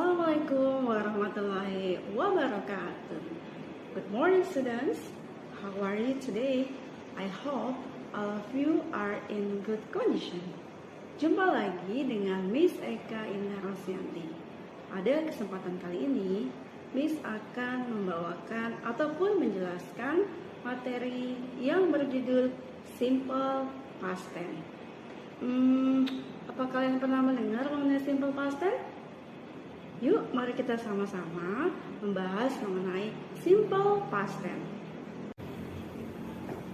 Assalamualaikum warahmatullahi wabarakatuh. Good morning, students. How are you today? I hope all of you are in good condition. Jumpa lagi dengan Miss Eka Indah Rosyanti. Pada kesempatan kali ini, Miss akan membawakan ataupun menjelaskan materi yang berjudul Simple Past Tense. Apa kalian pernah mendengar mengenai Simple Past Tense? Yuk, mari kita sama-sama membahas mengenai Simple Past Tense.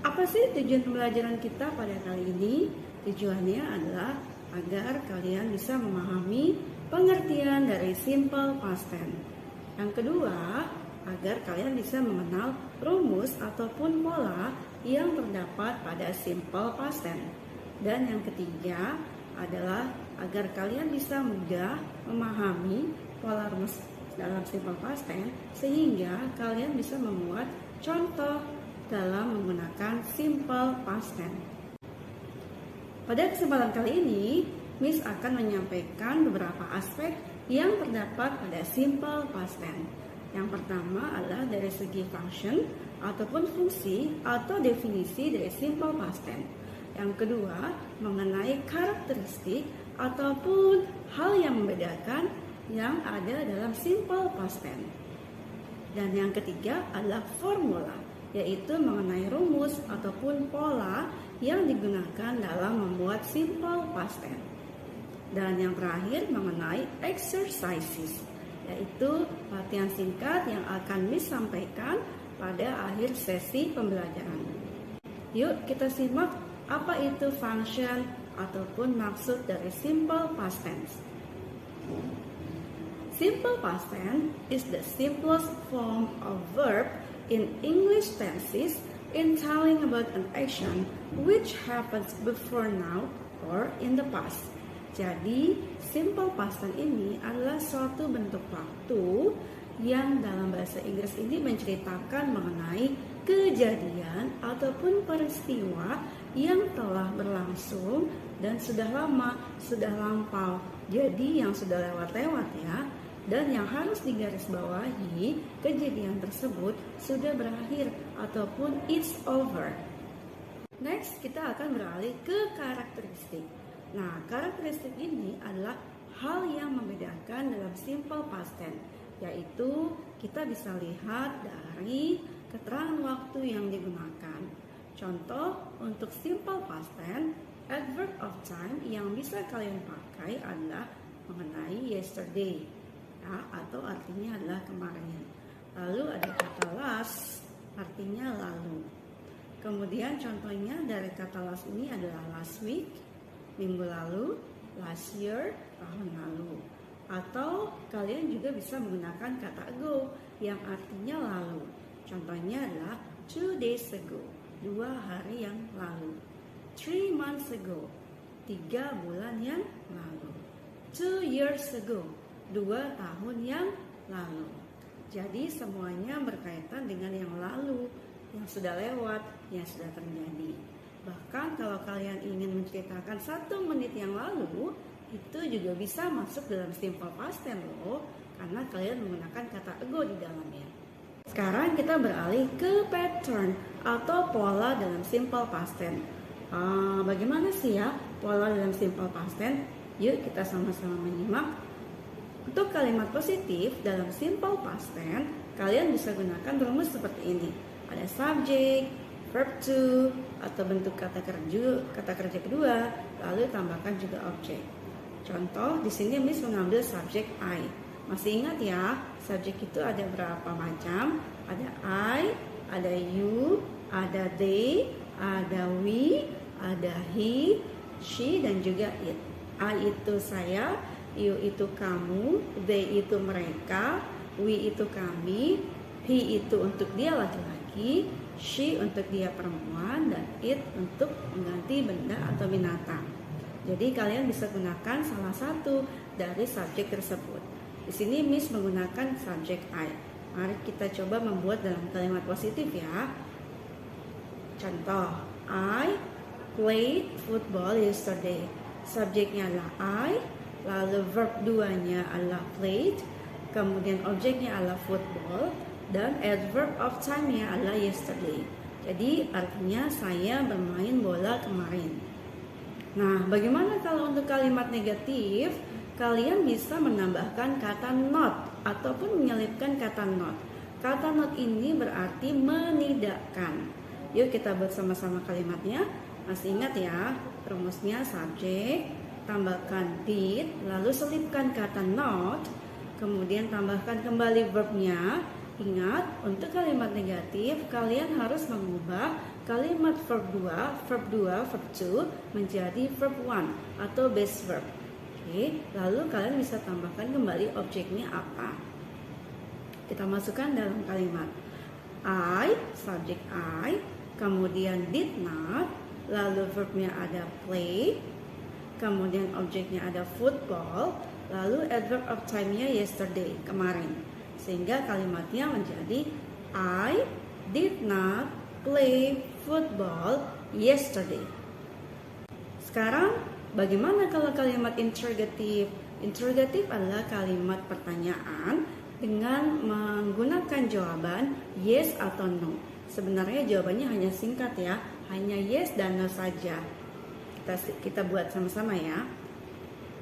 Apa sih tujuan pembelajaran kita pada kali ini? Tujuannya adalah agar kalian bisa memahami pengertian dari Simple Past Tense. Yang kedua, agar kalian bisa mengenal rumus ataupun pola yang terdapat pada Simple Past Tense. Dan yang ketiga adalah agar kalian bisa mudah memahami pola rumus dalam Simple Past Tense sehingga kalian bisa membuat contoh dalam menggunakan Simple Past Tense. Pada kesempatan kali ini, Miss akan menyampaikan beberapa aspek yang terdapat pada Simple Past Tense. Yang pertama adalah dari segi function ataupun fungsi atau definisi dari Simple Past Tense. Yang kedua, mengenai karakteristik ataupun hal yang membedakan yang ada dalam Simple Past Tense. Dan yang ketiga adalah formula, yaitu mengenai rumus ataupun pola yang digunakan dalam membuat Simple Past Tense. Dan yang terakhir mengenai exercises, yaitu latihan singkat yang akan Miss sampaikan pada akhir sesi pembelajaran. Yuk kita simak apa itu function ataupun maksud dari Simple Past Tense. Simple past tense is the simplest form of verb in English tenses in telling about an action which happens before now or in the past. Jadi, simple past tense ini adalah suatu bentuk waktu yang dalam bahasa Inggris ini menceritakan mengenai kejadian ataupun peristiwa yang telah berlangsung dan sudah lama, sudah lampau. Jadi yang sudah lewat-lewat ya. Dan yang harus digarisbawahi, kejadian tersebut sudah berakhir ataupun it's over. Next, kita akan beralih ke karakteristik. Nah, karakteristik ini adalah hal yang membedakan dalam Simple Past Tense, yaitu kita bisa lihat dari keterangan waktu yang digunakan. Contoh, untuk Simple Past Tense, adverb of time yang bisa kalian pakai adalah mengenai yesterday. Ya, atau artinya adalah kemarin. Lalu ada kata last, artinya lalu. Kemudian contohnya dari kata last ini adalah last week, minggu lalu, last year, tahun lalu. Atau kalian juga bisa menggunakan kata ago yang artinya lalu. Contohnya adalah 2 days ago, 2 hari yang lalu. 3 months ago, 3 bulan yang lalu. 2 years ago, 2 tahun yang lalu. Jadi semuanya berkaitan dengan yang lalu, yang sudah lewat, yang sudah terjadi. Bahkan kalau kalian ingin menceritakan 1 menit yang lalu, itu juga bisa masuk dalam Simple Past Tense loh, karena kalian menggunakan kata ago di dalamnya. Sekarang kita beralih ke pattern atau pola dalam Simple Past Tense. Bagaimana sih ya pola dalam Simple Past Tense? Yuk kita sama-sama menyimak. Untuk kalimat positif dalam Simple Past Tense, kalian bisa gunakan rumus seperti ini. Ada subject, verb to, atau bentuk kata kerja kedua, lalu tambahkan juga objek. Contoh, di sini Miss mengambil subjek I. Masih ingat ya, subjek itu ada berapa macam? Ada I, ada you, ada they, ada we, ada he, she, dan juga it. I itu saya, you itu kamu, they itu mereka, we itu kami, he itu untuk dia laki-laki, she untuk dia perempuan, dan it untuk mengganti benda atau binatang. Jadi kalian bisa gunakan salah satu dari subjek tersebut. Di sini Miss menggunakan subjek I. Mari kita coba membuat dalam kalimat positif ya. Contoh, I played football yesterday. Subjeknya adalah I, lalu verb 2-nya adalah played, kemudian objeknya adalah football, dan adverb of time-nya adalah yesterday. Jadi artinya saya bermain bola kemarin. Nah, bagaimana kalau untuk kalimat negatif? Kalian bisa menambahkan kata not ataupun menyelipkan kata not. Kata not ini berarti menidakkan. Yuk kita buat sama-sama kalimatnya. Masih ingat ya, rumusnya subjek, tambahkan did, lalu selipkan kata not, kemudian tambahkan kembali verbnya. Ingat, untuk kalimat negatif, kalian harus mengubah kalimat verb 2, verb 2 menjadi verb 1 atau base verb. Oke, lalu kalian bisa tambahkan kembali objeknya apa. Kita masukkan dalam kalimat I, subjek I, kemudian did not, lalu verbnya ada play, kemudian objeknya ada football, lalu adverb of time-nya yesterday, kemarin. Sehingga kalimatnya menjadi I did not play football yesterday. Sekarang bagaimana kalau kalimat interrogative? Interrogative adalah kalimat pertanyaan dengan menggunakan jawaban yes atau no. Sebenarnya jawabannya hanya singkat ya, hanya yes dan no saja. Kita buat sama-sama ya.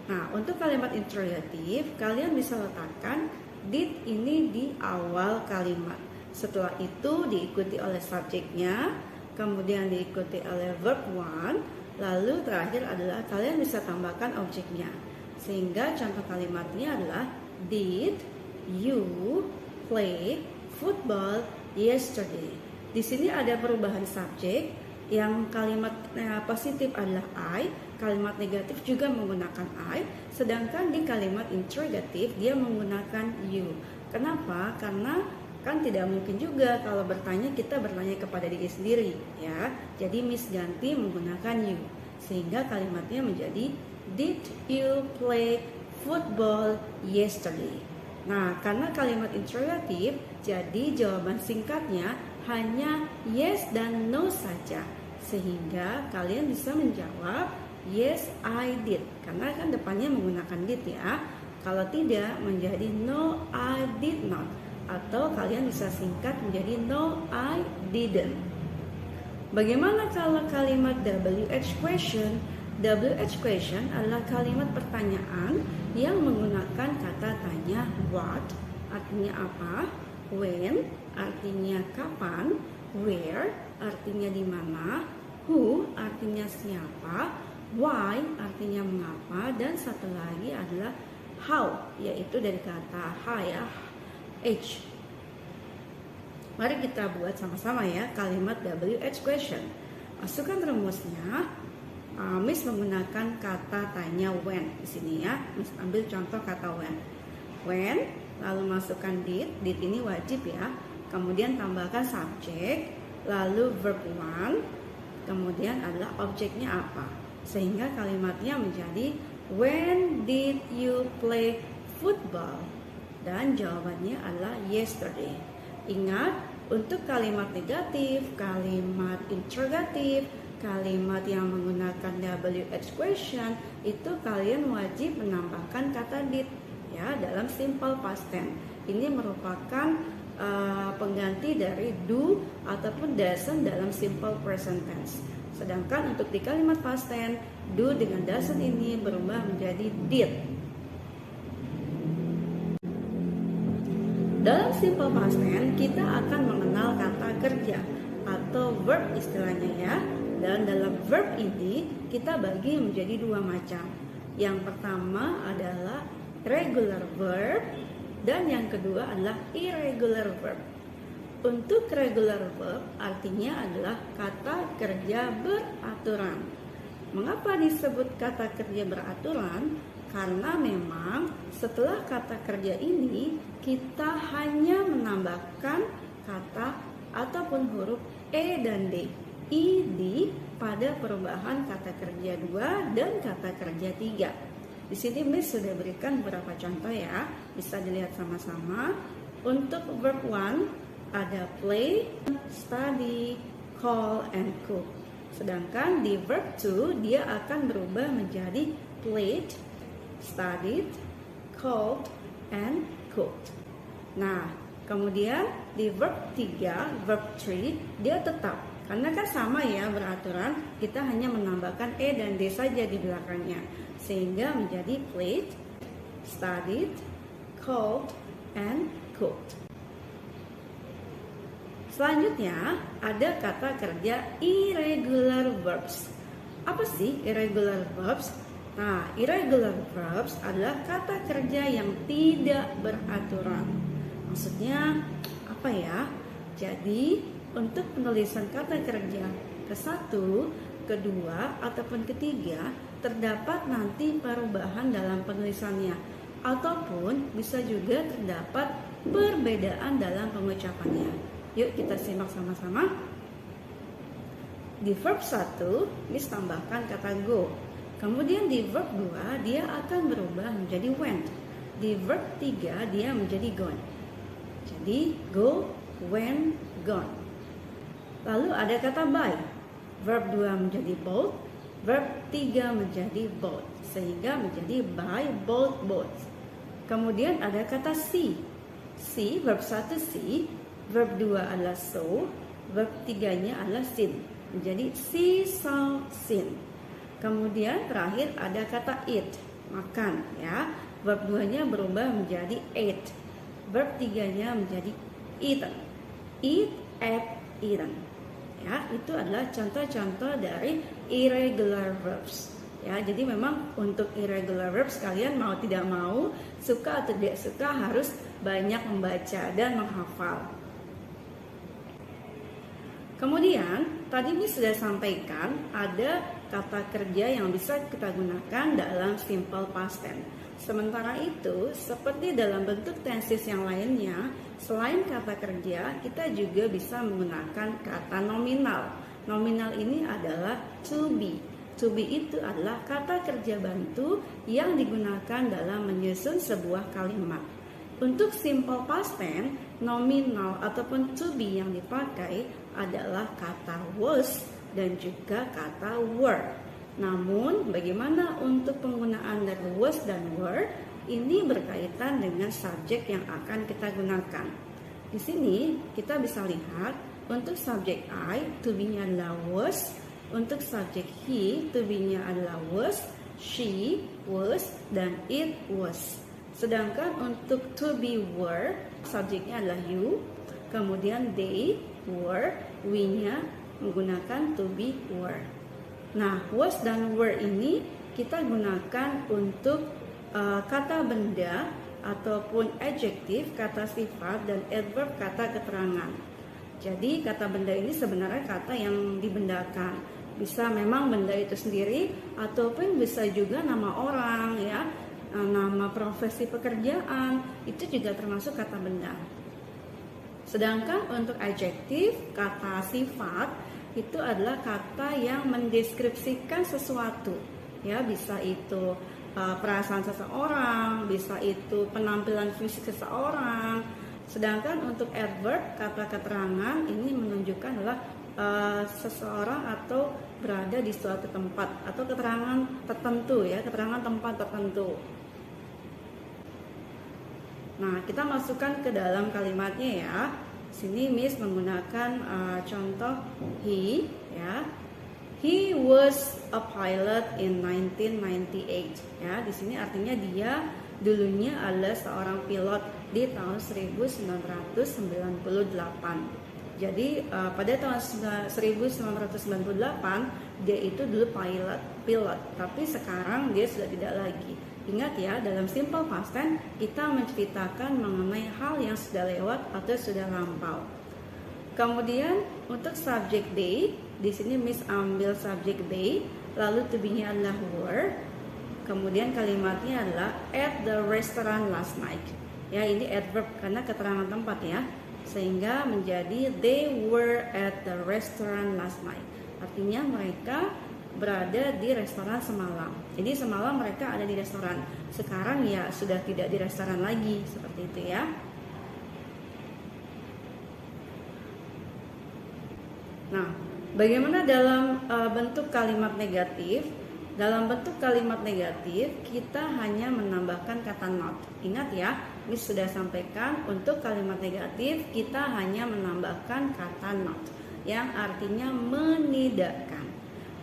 Nah, untuk kalimat interrogative, kalian bisa letakkan did ini di awal kalimat. Setelah itu diikuti oleh subjeknya, kemudian diikuti oleh verb 1, lalu terakhir adalah kalian bisa tambahkan objeknya. Sehingga contoh kalimatnya adalah did you play football yesterday. Di sini ada perubahan subjek, yang kalimat positif adalah I, kalimat negatif juga menggunakan I, sedangkan di kalimat interrogatif dia menggunakan you. Kenapa? Karena kan tidak mungkin juga kalau bertanya kita bertanya kepada diri sendiri ya. Jadi Miss ganti menggunakan you, sehingga kalimatnya menjadi did you play football yesterday. Nah, karena kalimat interrogatif, jadi jawaban singkatnya hanya yes dan no saja, sehingga kalian bisa menjawab yes I did, karena kan depannya menggunakan did ya. Kalau tidak menjadi no I did not, atau kalian bisa singkat menjadi no I didn't. Bagaimana kalau kalimat WH question? WH question adalah kalimat pertanyaan yang menggunakan kata tanya what, artinya apa, when, artinya kapan, where, artinya di mana, who, artinya siapa, why, artinya mengapa, dan satu lagi adalah how, yaitu dari kata how ya, H. Mari kita buat sama-sama ya kalimat WH question. Masukkan rumusnya. Miss menggunakan kata tanya when di sini ya. Miss ambil contoh kata when. When, lalu masukkan did ini wajib ya. Kemudian tambahkan subjek, lalu verb 1, kemudian adalah objeknya apa. Sehingga kalimatnya menjadi when did you play football? Dan jawabannya adalah yesterday. Ingat, untuk kalimat negatif, kalimat interrogatif, kalimat yang menggunakan WH question, itu kalian wajib menambahkan kata did ya dalam simple past tense. Ini merupakan pengganti dari do ataupun doesn't dalam simple present tense. Sedangkan untuk di kalimat past tense, do dengan doesn't ini berubah menjadi did. Dalam simple past tense kita akan mengenal kata kerja atau verb istilahnya ya. Dan dalam verb ini kita bagi menjadi dua macam. Yang pertama adalah regular verb dan yang kedua adalah irregular verb. Untuk regular verb artinya adalah kata kerja beraturan. Mengapa disebut kata kerja beraturan? Karena memang setelah kata kerja ini kita hanya menambahkan kata ataupun huruf E dan D, id pada perubahan kata kerja 2 dan kata kerja 3. Di sini Miss sudah berikan beberapa contoh ya, bisa dilihat sama-sama. Untuk verb 1 ada play, study, call, and cook. Sedangkan di verb 2 dia akan berubah menjadi played, studied, called, and cooked. cooked. Nah, kemudian di verb 3, verb 3, dia tetap. Karena kan sama ya beraturan, kita hanya menambahkan E dan D saja di belakangnya. Sehingga menjadi played, studied, called, and cooked. Selanjutnya ada kata kerja irregular verbs. Apa sih irregular verbs? Nah, irregular verbs adalah kata kerja yang tidak beraturan. Maksudnya apa ya? Jadi untuk penulisan kata kerja ke-1, ke-2, ataupun ke-3 terdapat nanti perubahan dalam penulisannya, ataupun bisa juga terdapat perbedaan dalam pengucapannya. Yuk kita simak sama-sama. Di verb 1, Miss tambahkan kata go. Kemudian di verb 2, dia akan berubah menjadi went. Di verb 3, dia menjadi gone. Jadi go, went, gone. Lalu ada kata buy. Verb 2 menjadi bought, verb 3 menjadi bought, sehingga menjadi buy, bought, bought. Kemudian ada kata see. See, verb 1 see, verb 2 adalah saw, verb 3-nya adalah seen. Menjadi see, saw, seen. Kemudian terakhir ada kata eat, makan ya. Verb 2-nya berubah menjadi ate. Verb 3-nya menjadi eaten. Eat, ate, eaten. Ya, itu adalah contoh-contoh dari irregular verbs. Ya, jadi memang untuk irregular verbs kalian mau tidak mau, suka atau tidak suka harus banyak membaca dan menghafal. Kemudian tadi Miss sudah sampaikan ada kata kerja yang bisa kita gunakan dalam simple past tense. Sementara itu, seperti dalam bentuk tenses yang lainnya, selain kata kerja, kita juga bisa menggunakan kata nominal. Nominal ini adalah to be. To be itu adalah kata kerja bantu yang digunakan dalam menyusun sebuah kalimat. Untuk simple past tense, nominal ataupun to be yang dipakai adalah kata was dan juga kata were. Namun, bagaimana untuk penggunaan dari was dan were? Ini berkaitan dengan subjek yang akan kita gunakan. Di sini kita bisa lihat untuk subjek I, to be-nya adalah was. Untuk subjek he, to be-nya adalah was, she was, dan it was. Sedangkan untuk to be were, subjeknya adalah you, kemudian they were, we-nya menggunakan to be were. Nah, was dan were ini kita gunakan untuk kata benda ataupun adjektif, kata sifat, dan adverb, kata keterangan. Jadi kata benda ini sebenarnya kata yang dibendakan. Bisa memang benda itu sendiri ataupun bisa juga nama orang ya. Nama profesi pekerjaan itu juga termasuk kata benda. Sedangkan untuk adjektif, kata sifat itu adalah kata yang mendeskripsikan sesuatu. Ya, bisa itu perasaan seseorang, bisa itu penampilan fisik seseorang. Sedangkan untuk adverb, kata keterangan ini menunjukkan adalah seseorang atau berada di suatu tempat atau keterangan tertentu ya, keterangan tempat tertentu. Nah, kita masukkan ke dalam kalimatnya ya. Sini Miss menggunakan contoh he ya. He was a pilot in 1998 ya. Di sini artinya dia dulunya adalah seorang pilot di tahun 1998. Jadi pada tahun 1998 dia itu dulu pilot, tapi sekarang dia sudah tidak lagi. Ingat ya, dalam simple past tense kita menceritakan mengenai hal yang sudah lewat atau sudah lampau. Kemudian untuk subject day, di sini Miss ambil subject day, lalu to be-nya adalah were. Kemudian kalimatnya adalah at the restaurant last night. Ya, ini adverb karena keterangan tempat ya. Sehingga menjadi they were at the restaurant last night. Artinya mereka berada di restoran semalam. Jadi semalam mereka ada di restoran. Sekarang ya sudah tidak di restoran lagi, seperti itu ya. Nah, bagaimana dalam bentuk kalimat negatif? Dalam bentuk kalimat negatif, kita hanya menambahkan kata not. Ingat ya, Miss sudah sampaikan untuk kalimat negatif kita hanya menambahkan kata not yang artinya menidakkan.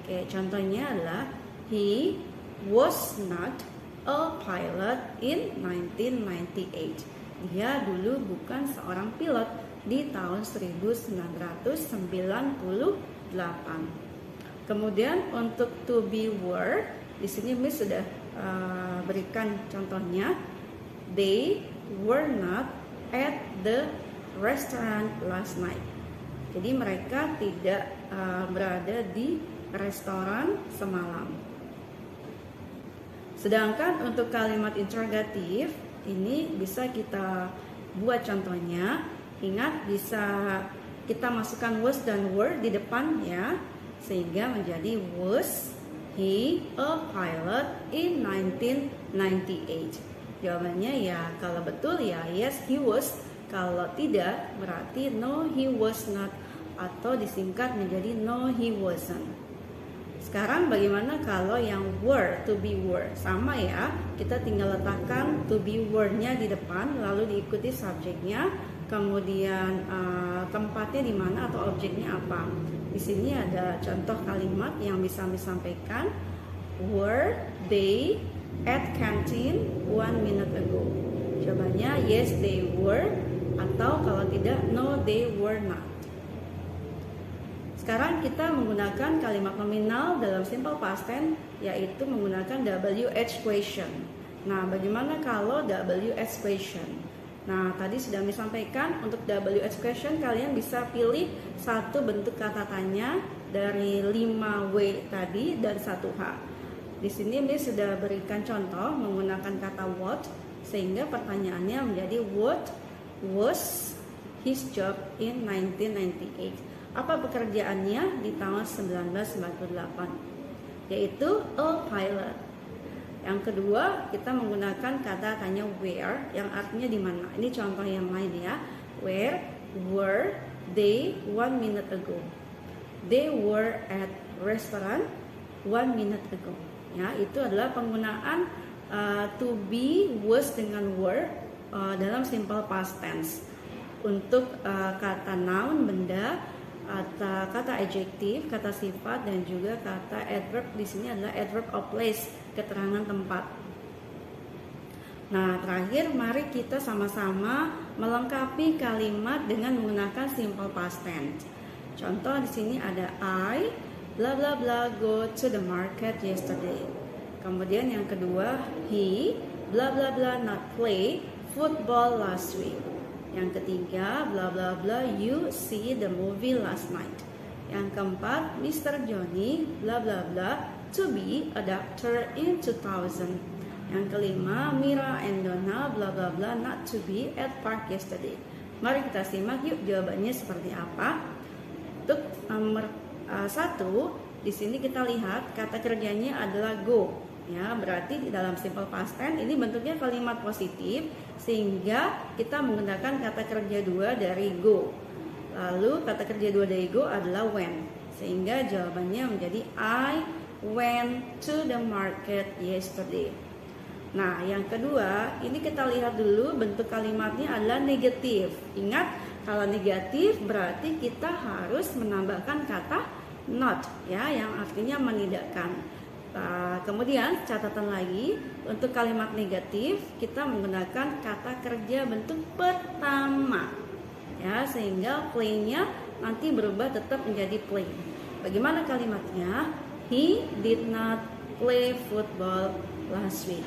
Oke, contohnya adalah he was not a pilot in 1998. Dia dulu bukan seorang pilot di tahun 1998. Kemudian untuk to be were, di sini Miss sudah berikan contohnya. They were not at the restaurant last night. Jadi mereka tidak berada di restoran semalam. Sedangkan untuk kalimat interrogatif ini bisa kita buat contohnya. Ingat, bisa kita masukkan was dan were di depan ya, sehingga menjadi was he a pilot in 1998. Jawabannya ya kalau betul ya yes he was, kalau tidak berarti no he was not, atau disingkat menjadi no he wasn't. Sekarang bagaimana kalau yang were, to be were? Sama ya, kita tinggal letakkan to be were-nya di depan, lalu diikuti subjeknya, kemudian tempatnya di mana atau objeknya apa. Di sini ada contoh kalimat yang bisa disampaikan. Were they at canteen 1 minute ago? Jawabannya yes they were, atau kalau tidak no they were not. Sekarang kita menggunakan kalimat nominal dalam simple past tense, yaitu menggunakan WH question. Nah, bagaimana kalau WH question? Nah, tadi sudah disampaikan untuk WH question kalian bisa pilih satu bentuk kata tanya dari 5W tadi dan 1H. Di sini Miss sudah berikan contoh menggunakan kata what, sehingga pertanyaannya menjadi what was his job in 1998. Apa pekerjaannya di tahun 1998? Yaitu a pilot. Yang kedua, kita menggunakan kata tanya where yang artinya di mana. Ini contoh yang lain ya. Where were they 1 minute ago? They were at restaurant 1 minute ago. Ya, itu adalah penggunaan to be, was dengan were dalam simple past tense. Untuk kata noun benda, kata adjektif, kata sifat, dan juga kata adverb. Di sini adalah adverb of place, keterangan tempat. Nah, terakhir mari kita sama-sama melengkapi kalimat dengan menggunakan simple past tense. Contoh di sini ada I bla bla bla go to the market yesterday. Kemudian yang kedua, he bla bla bla not play football last week. Yang ketiga, bla bla bla you see the movie last night. Yang keempat, Mr. Johnny bla bla bla to be a doctor in 2000. Yang kelima, Mira and Donna bla bla bla not to be at park yesterday. Mari kita simak yuk jawabannya seperti apa. Untuk nomor 1, di sini kita lihat kata kerjanya adalah go. Ya, berarti di dalam simple past tense ini bentuknya kalimat positif, sehingga kita menggunakan kata kerja 2 dari go. Lalu kata kerja 2 dari go adalah when, sehingga jawabannya menjadi I went to the market yesterday. Nah, yang kedua, ini kita lihat dulu bentuk kalimatnya adalah negatif. Ingat, kalau negatif berarti kita harus menambahkan kata not, ya, yang artinya menidakkan. Kemudian catatan lagi, untuk kalimat negatif kita menggunakan kata kerja bentuk pertama, ya, sehingga play-nya nanti berubah tetap menjadi play. Bagaimana kalimatnya? He did not play football last week.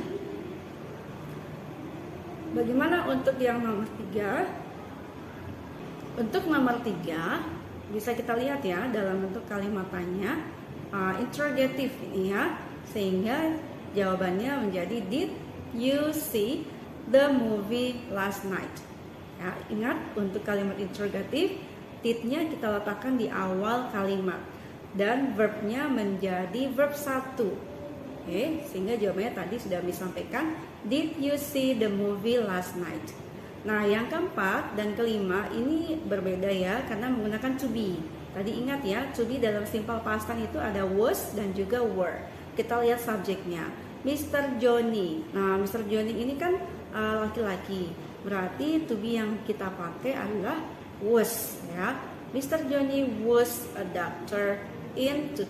Bagaimana untuk yang nomor 3? Untuk nomor 3 bisa kita lihat ya dalam bentuk kalimat tanya, interrogatif ini ya, sehingga jawabannya menjadi did you see the movie last night? Ya, ingat untuk kalimat interrogatif, did-nya kita letakkan di awal kalimat dan verbnya menjadi verb 1. Oke, sehingga jawabannya tadi sudah disampaikan, did you see the movie last night? Nah, yang keempat dan kelima ini berbeda ya, karena menggunakan to be. Tadi ingat ya, to be dalam simple past tense itu ada was dan juga were. Kita lihat subjeknya. Mr. Johnny. Nah, Mr. Johnny ini kan laki-laki. Berarti to be yang kita pakai adalah was ya. Mr. Johnny was a doctor in 2000.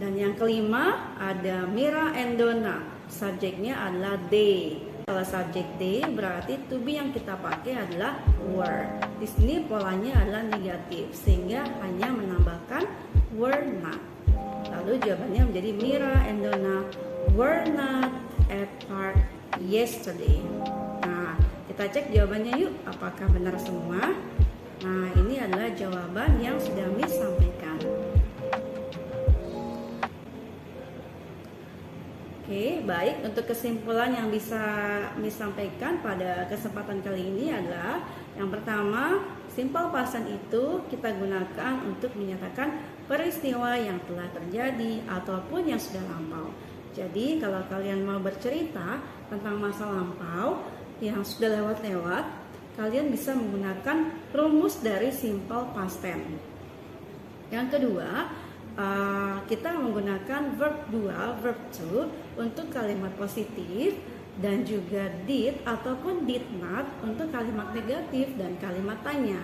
Dan yang kelima ada Mira and Donna. Subjeknya adalah they. Kalau subjek they berarti to be yang kita pakai adalah were. Di sini polanya adalah negatif sehingga hanya menambahkan were not. Lalu jawabannya menjadi Mira and Donna were not at park yesterday. Nah, kita cek jawabannya yuk, apakah benar semua? Nah, ini adalah jawaban yang sudah Miss sampaikan. Oke, baik. Untuk kesimpulan yang bisa Miss sampaikan pada kesempatan kali ini adalah yang pertama, simple past tense itu kita gunakan untuk menyatakan peristiwa yang telah terjadi ataupun yang sudah lampau. Jadi, kalau kalian mau bercerita tentang masa lampau yang sudah lewat-lewat, kalian bisa menggunakan rumus dari simple past tense. Yang kedua, kita menggunakan verb 2, verb 2 untuk kalimat positif dan juga did ataupun did not untuk kalimat negatif dan kalimat tanya.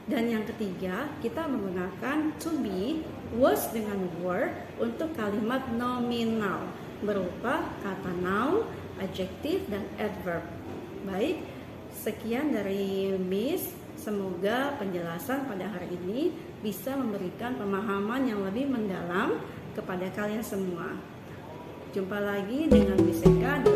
Dan yang ketiga, kita menggunakan to be, was dengan were untuk kalimat nominal berupa kata noun, adjektif, dan adverb. Baik, sekian dari Miss. Semoga penjelasan pada hari ini bisa memberikan pemahaman yang lebih mendalam kepada kalian semua. Jumpa lagi dengan Miss Eka di